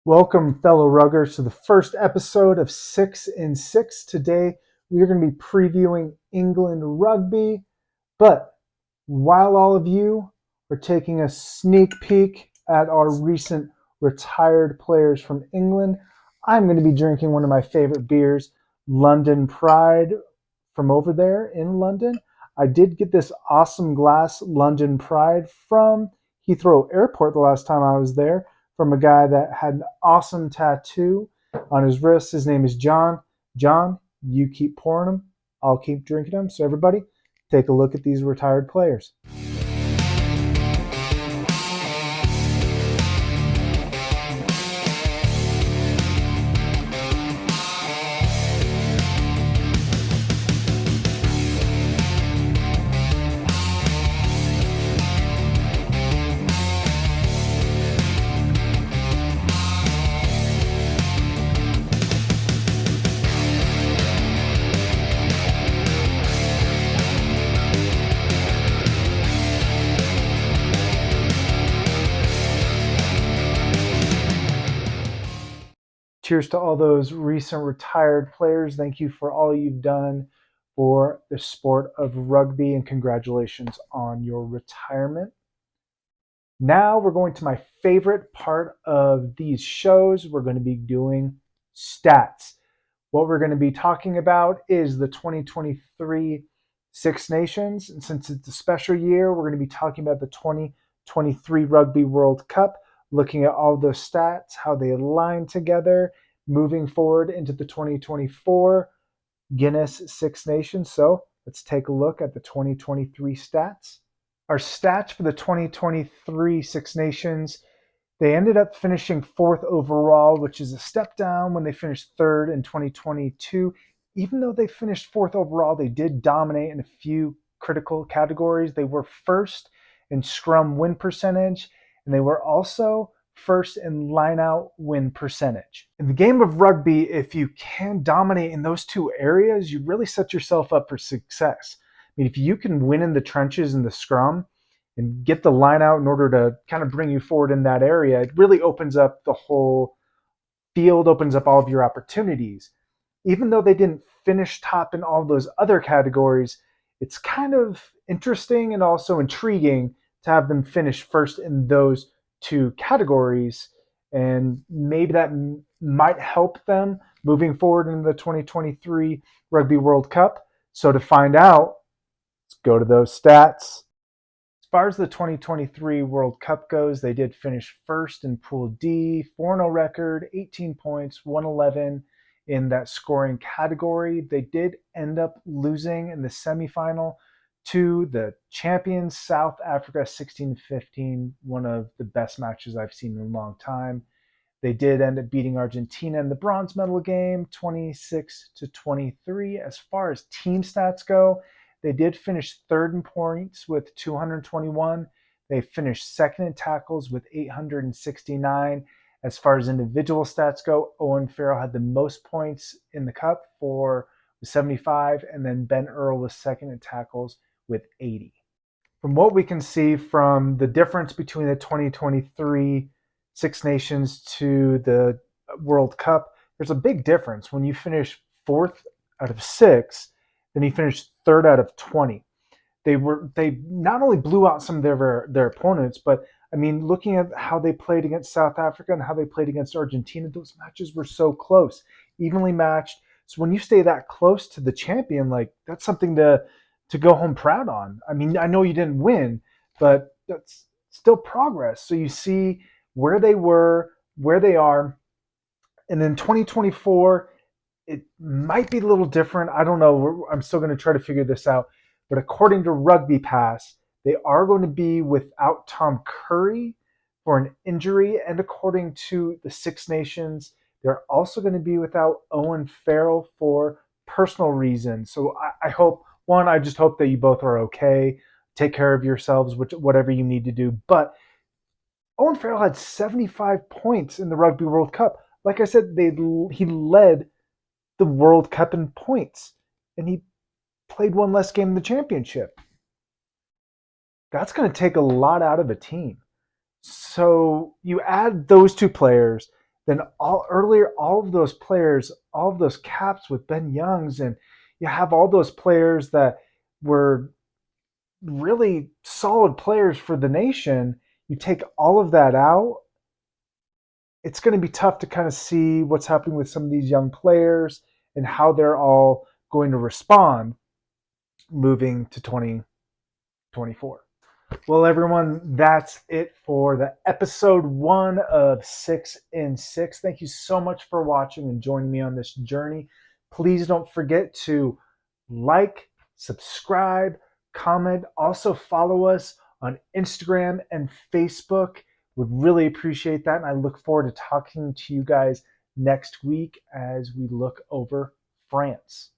Welcome, fellow ruggers, to the first episode of 6 in 6. Today, we are going to be previewing England rugby. But while all of you are taking a sneak peek at our recent retired players from England, I'm going to be drinking one of my favorite beers, London Pride, from over there in London. I did get this awesome glass London Pride from Heathrow Airport the last time I was there from a guy that had an awesome tattoo on his wrist. His name is John. John, you keep pouring them. I'll keep drinking them. So everybody, take a look at these retired players. Cheers to all those recent retired players. Thank you for all you've done for the sport of rugby, and congratulations on your retirement. Now we're going to my favorite part of these shows. We're going to be doing stats. What we're going to be talking about is the 2023 Six Nations. And since it's a special year, we're going to be talking about the 2023 Rugby World Cup, looking at all those stats, how they align together, moving forward into the 2024 Guinness Six Nations. So let's take a look at the 2023 stats. Our stats for the 2023 Six Nations, they ended up finishing fourth overall, which is a step down when they finished third in 2022. Even though they finished fourth overall, they did dominate in a few critical categories. They were first in scrum win percentage, and they were also first in line-out win percentage. In the game of rugby, if you can dominate in those two areas, you really set yourself up for success. I mean, if you can win in the trenches in the scrum and get the line out in order to kind of bring you forward in that area, it really opens up the whole field, opens up all of your opportunities. Even though they didn't finish top in all those other categories, it's kind of interesting and also intriguing to have them finish first in those two categories. And maybe that might help them moving forward in the 2023 Rugby World Cup. So to find out, let's go to those stats. As far as the 2023 World Cup goes, they did finish first in Pool D, 4-0 record, 18 points, 111 in that scoring category. They did end up losing in the semifinal to the champions, South Africa, 16-15, one of the best matches I've seen in a long time. They did end up beating Argentina in the bronze medal game, 26-23. As far as team stats go, they did finish third in points with 221. They finished second in tackles with 869. As far as individual stats go, Owen Farrell had the most points in the cup for 75, and then Ben Earl was second in tackles with 80. From what we can see from the difference between the 2023 Six Nations to the World Cup, there's a big difference. When you finish fourth out of six, then you finish third out of 20. They not only blew out some of their opponents, but I mean, looking at how they played against South Africa and how they played against Argentina, those matches were so close, evenly matched. So when you stay that close to the champion, like that's something to go home proud on. I mean, I know you didn't win, but that's still progress. So you see where they were, where they are, and in 2024, it might be a little different. I don't know. I'm still going to try to figure this out. But according to Rugby Pass, they are going to be without Tom Curry for an injury. And according to the Six Nations, they're also going to be without Owen Farrell for personal reasons. So I hope, one, I just hope that you both are okay. Take care of yourselves, whatever you need to do. But Owen Farrell had 75 points in the Rugby World Cup. Like I said, he led the World Cup in points, and he played one less game in the championship. That's going to take a lot out of a team. So you add those two players, then all of those players, all of those caps with Ben Youngs, and you have all those players that were really solid players for the nation. You take all of that out, it's going to be tough to kind of see what's happening with some of these young players and how they're all going to respond moving to 2024. Well, everyone, that's it for the episode 1 of 6 in 6. Thank you so much for watching and joining me on this journey. Please don't forget to like, subscribe, comment. Also, follow us on Instagram and Facebook. Would really appreciate that. And I look forward to talking to you guys next week as we look over France.